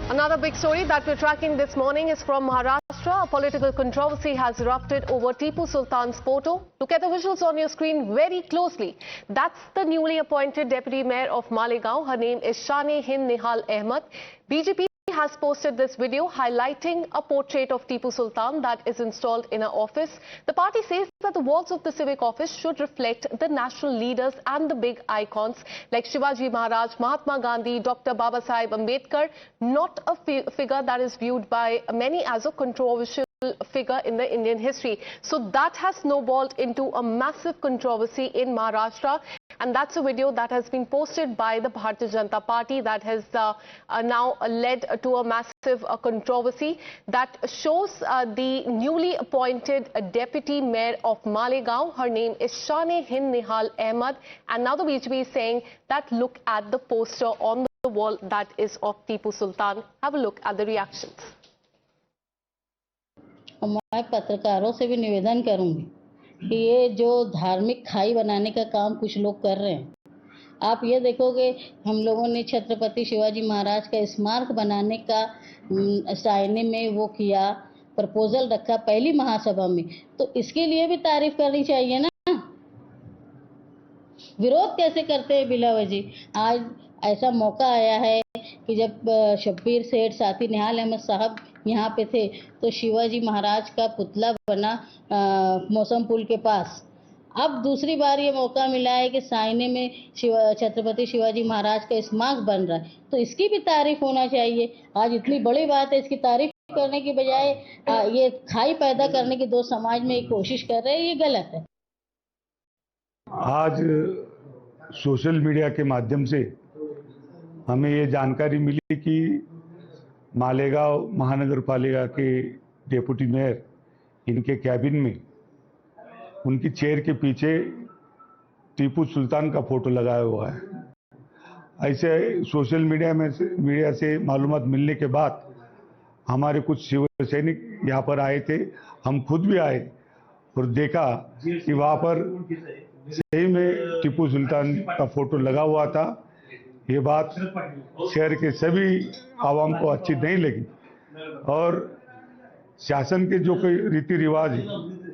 Another big story that we're tracking this morning is from Maharashtra. A political controversy has erupted over Tipu Sultan's photo. Look at the visuals on your screen very closely. That's the newly appointed Deputy Mayor of Malegaon. Her name is shan-e-hind BJP has posted this video highlighting a portrait of Tipu Sultan that is installed in her office. The party says that the walls of the civic office should reflect the national leaders and the big icons like Shivaji Maharaj, Mahatma Gandhi, Dr. Babasaheb Ambedkar, not a figure that is viewed by many as a controversial figure in the Indian history. So that has snowballed into a massive controversy in Maharashtra. And that's a video that has been posted by the Bharatiya Janata Party that has now led to a massive controversy that shows the newly appointed Deputy Mayor of Malegaon. Her name is shan-e-hind and now the BJP is saying that look at the poster on the wall that is of Tipu Sultan. Have a look at the reactions. मैं पत्रकारों से भी निवेदन करूंगी कि ये जो धार्मिक खाई बनाने का काम कुछ लोग कर रहे हैं, आप ये देखोगे हम लोगों ने छत्रपति शिवाजी महाराज का स्मारक बनाने का साइने में वो किया, प्रपोजल रखा पहली महासभा में, तो इसके लिए भी तारीफ करनी चाहिए ना। विरोध कैसे करते हैं बिला वजह। आज ऐसा मौका आया है कि जब शब्बीर सेठ साथी निहाल अहमद साहब यहाँ पे थे तो शिवाजी महाराज का पुतला बना मौसम पुल के पास। अब दूसरी बार ये मौका मिला है कि साइने में छत्रपति शिवाजी महाराज का स्मारक बन रहा है, तो इसकी भी तारीफ होना चाहिए। आज इतनी बड़ी बात है, इसकी तारीफ करने की बजाय ये खाई पैदा करने की दो समाज में एक कोशिश कर रहे हैं, ये गलत है। आज सोशल मीडिया के माध्यम से हमें ये जानकारी मिली कि मालेगांव महानगर पालिका के डेप्यूटी मेयर इनके कैबिन में उनकी चेयर के पीछे टीपू सुल्तान का फोटो लगाया हुआ है। ऐसे सोशल मीडिया से मालूमात मिलने के बाद हमारे कुछ शिव सैनिक यहाँ पर आए थे, हम खुद भी आए और देखा कि वहाँ पर सही में टीपू सुल्तान का फोटो लगा हुआ था। ये बात शहर के सभी आवाम को अच्छी नहीं लगी और शासन के जो कोई रीति रिवाज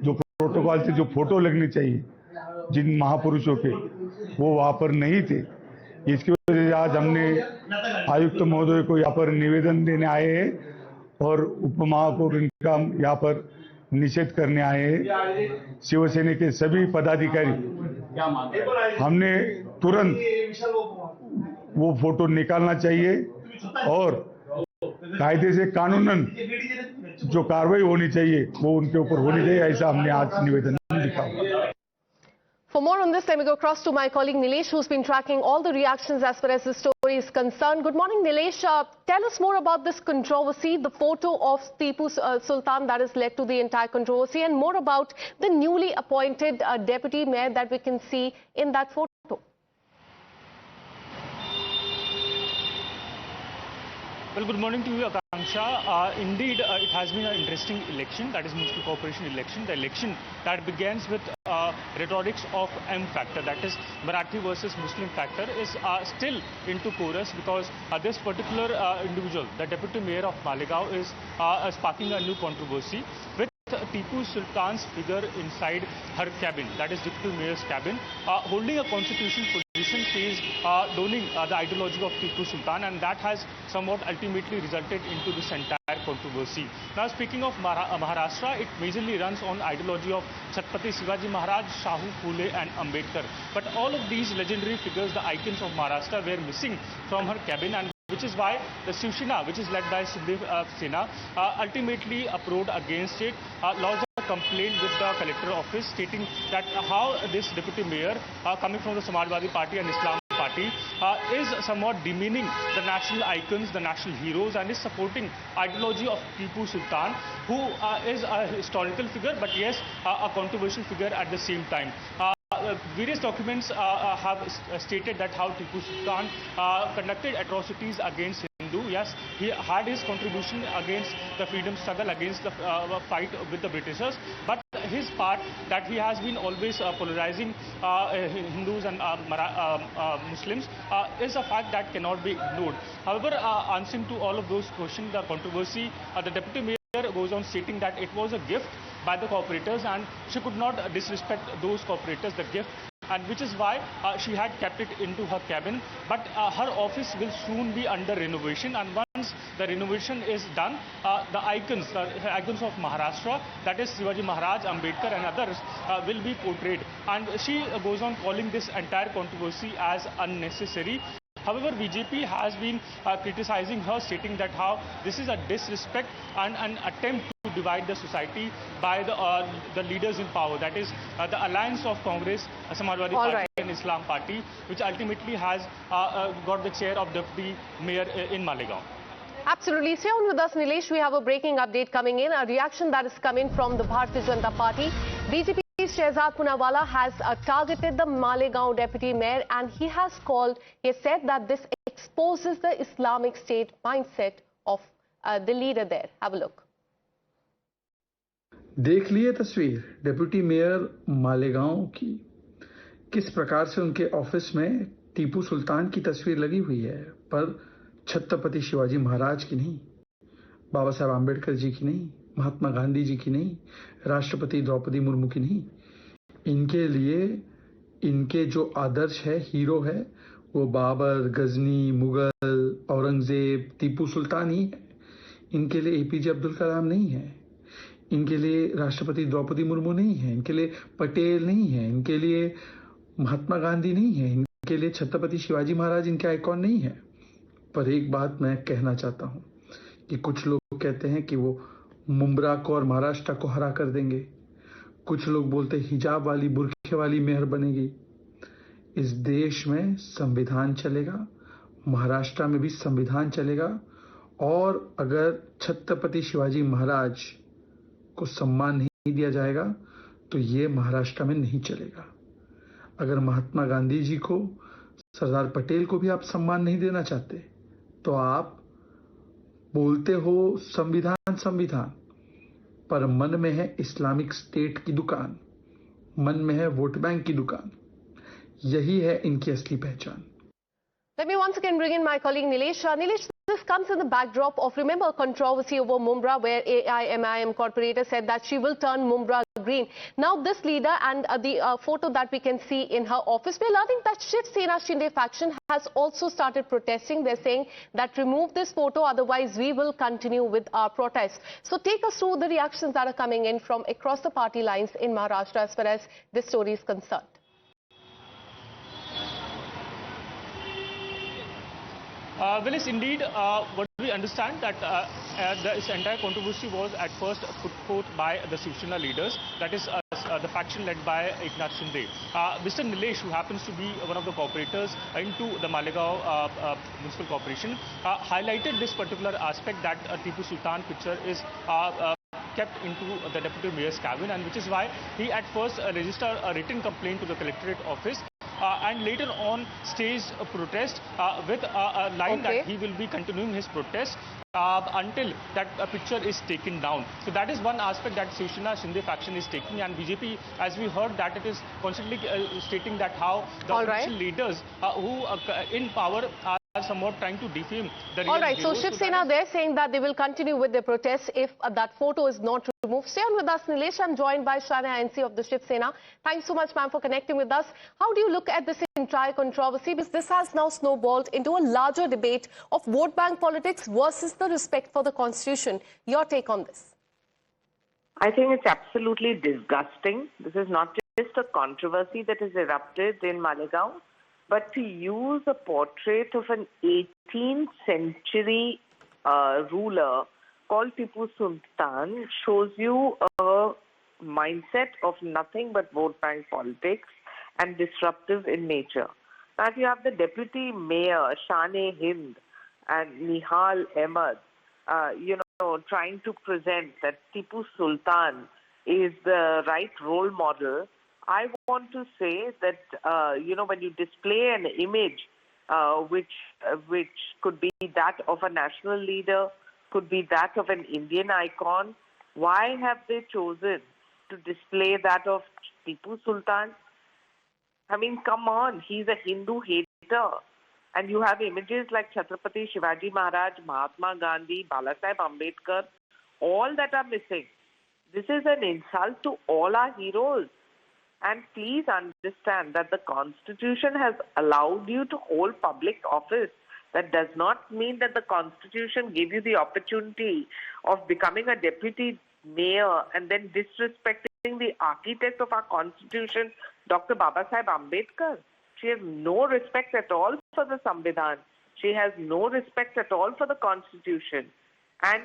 जो प्रोटोकॉल से जो फोटो लगनी चाहिए जिन महापुरुषों के, वो वहाँ पर नहीं थे। इसकी वजह से आज हमने आयुक्त महोदय को यहाँ पर निवेदन देने आए हैं और उप महापौर इनका यहाँ पर निषेध करने आए हैं। शिवसेना के सभी पदाधिकारी हमने तुरंत वो फोटो निकालना चाहिए और कायदे से कानूनन जो कार्रवाई होनी चाहिए वो उनके ऊपर होनी चाहिए, ऐसा हमने आज निवेदन लिखा। For more on this, let me go across to my colleague Nilesh, who's been tracking all the reactions as far as the story is concerned. Good morning, Nilesh. Tell us more about this controversy, the photo of Tipu Sultan that has led to the entire controversy, and more about the newly appointed deputy mayor that we can see in that photo. Well, good morning to you, Akanksha. Indeed, it has been an interesting election, that is municipal corporation election. The election that begins with rhetorics of M factor, that is Marathi versus Muslim factor, is still into chorus because this particular individual, the deputy mayor of Malegaon, is sparking a new controversy with Tipu Sultan's figure inside her cabin, that is deputy mayor's cabin, holding a constitutional position, says donning the ideology of Tipu Sultan, and that has somewhat ultimately resulted into this entire controversy. Now, speaking of Maharashtra, it majorly runs on ideology of Chhatrapati Shivaji Maharaj, Shahu Phule and Ambedkar. But all of these legendary figures, the icons of Maharashtra, were missing from her cabin, and which is why the Shiv Sena, which is led by Shiv Sena, ultimately uprode against it, lodged a complaint with the collector office stating that how this deputy mayor, coming from the Samajwadi Party and Islamic Party, is somewhat demeaning the national icons, the national heroes, and is supporting ideology of Tipu Sultan, who is a historical figure, but yes, a controversial figure at the same time. Various documents have stated that how Tipu Sultan conducted atrocities against Hindu. Yes, he had his contribution against the freedom struggle, against the fight with the Britishers. But his part that he has been always polarizing Hindus and Muslims is a fact that cannot be ignored. However, answering to all of those questions, the controversy, the deputy mayor goes on stating that it was a gift by the corporators and she could not disrespect those corporators, the gift, and which is why she had kept it into her cabin. But her office will soon be under renovation, and once the renovation is done, the icons of Maharashtra, that is Shivaji Maharaj, Ambedkar and others will be portrayed. And she goes on calling this entire controversy as unnecessary. However, BJP has been criticizing her, stating that how this is a disrespect and an attempt to divide the society by the leaders in power. That is the alliance of Congress, Samajwadi Party and Islam Party, which ultimately has got the chair of deputy mayor in Malegaon. Absolutely. Stay on with us, Nilesh. We have a breaking update coming in, a reaction that is coming from the Bharatiya Janata Party. BJP Shehzad Poonawalla has targeted the Malegaon deputy mayor, and he has said that this exposes the Islamic State mindset of the leader there. Have a look. देख लिए तस्वीर deputy mayor Malegaon की, किस प्रकार से उनके office में टीपू सुल्तान की तस्वीर लगी हुई है, पर छत्रपति शिवाजी महाराज की नहीं, बाबा साहब आम्बेडकर जी की नहीं, महात्मा गांधी जी की नहीं, राष्ट्रपति द्रौपदी मुर्मू की नहीं। इनके लिए इनके जो आदर्श है, हीरो है, वो बाबर, गजनी, मुगल, औरंगजेब, टीपू सुल्तान ही है। इनके लिए एपीजे अब्दुल कलाम नहीं है, इनके लिए राष्ट्रपति द्रौपदी मुर्मू नहीं है, इनके लिए पटेल नहीं है, इनके लिए महात्मा गांधी नहीं है, इनके लिए छत्रपति शिवाजी महाराज इनके आइकॉन नहीं है। पर एक बात मैं कहना चाहता हूं कि कुछ लोग कहते हैं कि वो मुंब्रा को और महाराष्ट्र को हरा कर देंगे, कुछ लोग बोलते हिजाब वाली, बुरखे वाली मेयर बनेगी। इस देश में संविधान चलेगा, महाराष्ट्र में भी संविधान चलेगा, और अगर छत्रपति शिवाजी महाराज को सम्मान नहीं दिया जाएगा तो ये महाराष्ट्र में नहीं चलेगा। अगर महात्मा गांधी जी को, सरदार पटेल को भी आप सम्मान नहीं देना चाहते तो आप बोलते हो संविधान संविधान, पर मन में है इस्लामिक स्टेट की दुकान, मन में है वोट बैंक की दुकान। यही है इनकी असली पहचान। Let me once again bring in my colleague Nilesh. Nilesh, this comes in the backdrop of, remember, a controversy over Mumbai, where AIMIM corporator said that she will turn Mumbai green. Now this leader and the photo that we can see in her office, we're learning that Shiv Sena Shinde faction has also started protesting. They're saying that remove this photo, otherwise we will continue with our protests. So take us through the reactions that are coming in from across the party lines in Maharashtra as far as this story is concerned. Well, yes, indeed, what we understand that this entire controversy was at first put forth by the Shiv Sena leaders, that is the faction led by Eknath Shinde. Mr. Nilesh, who happens to be one of the cooperators into the Malegaon Municipal Corporation, highlighted this particular aspect that Tipu Sultan picture is kept into the deputy mayor's cabin, and which is why he at first registered a written complaint to the collectorate office. And later on staged a protest with a line that he will be continuing his protest until that picture is taken down. So that is one aspect that Shiv Sena Shinde faction is taking, and BJP, as we heard, that it is constantly stating that how the official leaders who in power are somewhat trying to defame the real heroes. So Shiv Sena, they're saying that they will continue with their protests if that photo is not removed. Stay on with us, Nilesh. I'm joined by shan-e-hind of the Shiv Sena. Thanks so much, ma'am, for connecting with us. How do you look at this entire controversy? Because this has now snowballed into a larger debate of vote bank politics versus the respect for the Constitution. Your take on this? I think it's absolutely disgusting. This is not just a controversy that has erupted in Malegaon, but to use a portrait of an 18th century ruler called Tipu Sultan shows you a mindset of nothing but vote bank politics and disruptive in nature. Now, if you have the deputy mayor, shan-e-hind, and Nihal Ahmed, trying to present that Tipu Sultan is the right role model, I want to say that, when you display an image which could be that of a national leader, could be that of an Indian icon, why have they chosen to display that of Tipu Sultan. I mean, come on, he's a Hindu hater. And you have images like Chhatrapati Shivaji Maharaj, Mahatma Gandhi, Balasaheb Ambedkar, all that are missing. This is an insult to all our heroes. And please understand that the Constitution has allowed you to hold public office. That does not mean that the Constitution gave you the opportunity of becoming a deputy mayor and then disrespecting the architect of our Constitution, Dr. Babasaheb Ambedkar. She has no respect at all for the Samvidhan. She has no respect at all for the Constitution. And,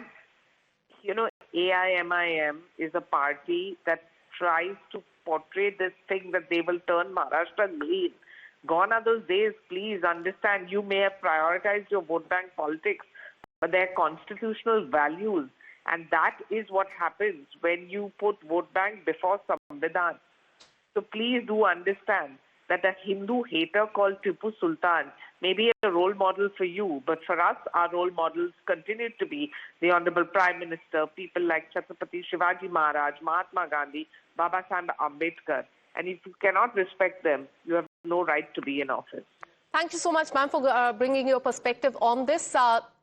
you know, AIMIM is a party that tries to portray this thing that they will turn Maharashtra lean. Gone are those days. Please understand, you may have prioritized your vote bank politics, but they're constitutional values. And that is what happens when you put vote bank before Samvidhan. So please do understand that a Hindu hater called Tipu Sultan may be a role model for you, but for us, our role models continue to be the Honorable Prime Minister, people like Chhatrapati Shivaji Maharaj, Mahatma Gandhi, Babasaheb Ambedkar. And if you cannot respect them, you have no right to be in office. Thank you so much, ma'am, for bringing your perspective on this.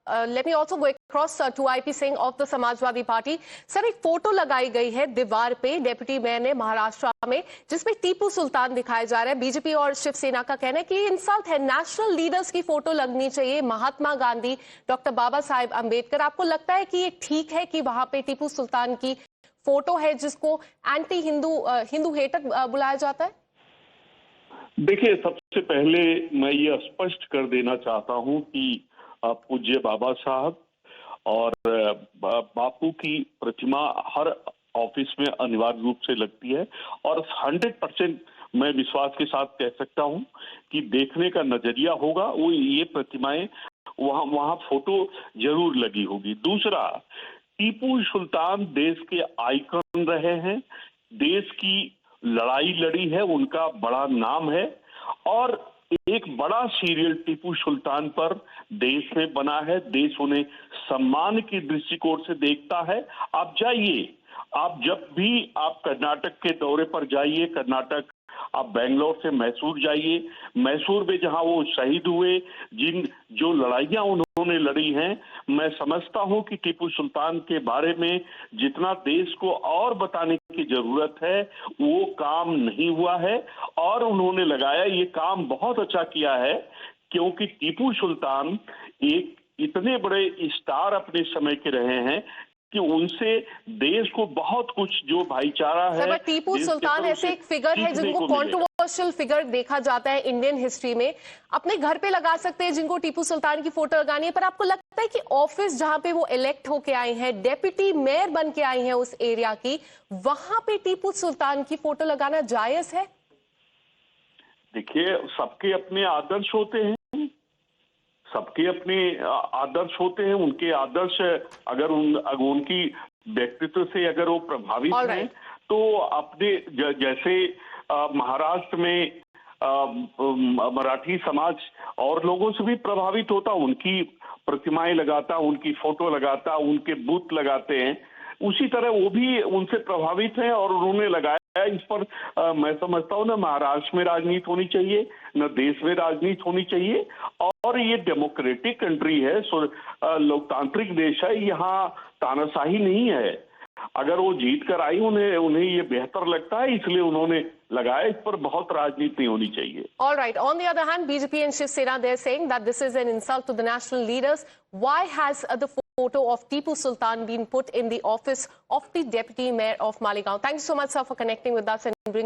Let me also go across to IP Singh of the Samajwadi Party. Sir, एक photo लगाई गई है दीवार पे deputy mayor ने महाराष्ट्र में, जिसमें टीपू सुल्तान दिखाया जा रहा है। बीजेपी और शिव सेना का कहना है कि ये इंसल्ट है। नेशनल लीडर्स की फोटो लगनी चाहिए, महात्मा गांधी, डॉक्टर बाबा साहेब अम्बेडकर। आपको लगता है कि ये ठीक है कि वहां पे टीपू सुल्तान की फोटो है जिसको एंटी हिंदू हेटर बुलाया जाता है? देखिए, सबसे पहले मैं ये स्पष्ट कर देना चाहता हूं कि पूज्य बाबा साहब और बापू की प्रतिमा हर ऑफिस में अनिवार्य रूप से लगती है और 100% मैं विश्वास के साथ कह सकता हूं कि देखने का नजरिया होगा वो ये प्रतिमाएं वहां फोटो जरूर लगी होगी। दूसरा, टीपू सुल्तान देश के आइकन रहे हैं, देश की लड़ाई लड़ी है, उनका बड़ा नाम है और एक बड़ा सीरियल टीपू सुल्तान पर देश में बना है। देश उन्हें सम्मान की दृष्टिकोण से देखता है। आप जाइए, आप जब भी आप कर्नाटक के दौरे पर जाइए, कर्नाटक आप बेंगलोर से मैसूर जाइए, मैसूर में जहां वो शहीद हुए, जो लड़ाइयां उन्होंने लड़ी हैं, मैं समझता हूं कि टीपू सुल्तान के बारे में जितना देश को और बताने की जरूरत है वो काम नहीं हुआ है और उन्होंने लगाया ये काम बहुत अच्छा किया है, क्योंकि टीपू सुल्तान एक इतने बड़े स्टार अपने समय के रहे हैं कि उनसे देश को बहुत कुछ जो भाईचारा है। टीपू सुल्तान ऐसे एक फिगर है जिनको कंट्रोवर्शियल फिगर देखा जाता है इंडियन हिस्ट्री में। अपने घर पे लगा सकते हैं जिनको टीपू सुल्तान की फोटो लगानी है, पर आपको लगता है कि ऑफिस जहां पे वो इलेक्ट होके आए हैं, डेप्यूटी मेयर बन के आई हैं उस एरिया की, वहां पे टीपू सुल्तान की फोटो लगाना जायज है? देखिए, सबके अपने आदर्श होते हैं, सबके अपने आदर्श होते हैं। उनके आदर्श अगर उनकी व्यक्तित्व से अगर वो प्रभावित हैं तो अपने जैसे महाराष्ट्र में मराठी समाज और लोगों से भी प्रभावित होता, उनकी प्रतिमाएं लगाता, उनकी फोटो लगाता, उनके बूथ लगाते हैं, उसी तरह वो भी उनसे प्रभावित हैं और उन्होंने लगाया। इस पर मैं समझता हूँ न महाराष्ट्र में राजनीति होनी चाहिए, न देश में राजनीति होनी चाहिए। और ये डेमोक्रेटिक कंट्री है, लोकतांत्रिक देश है, यहाँ तानाशाही नहीं है। अगर वो जीत कर आई, उन्हें ये बेहतर लगता है, इसलिए उन्होंने लगाया। इस पर बहुत राजनीति नहीं होनी चाहिए। All right. On the other hand, BJP and Shiv Sena, they're saying that this is an insult to the national leaders. Why has the photo of Tipu Sultan been put in the office of the deputy mayor of Malegaon? Thank you so much, sir, for connecting with us and bringing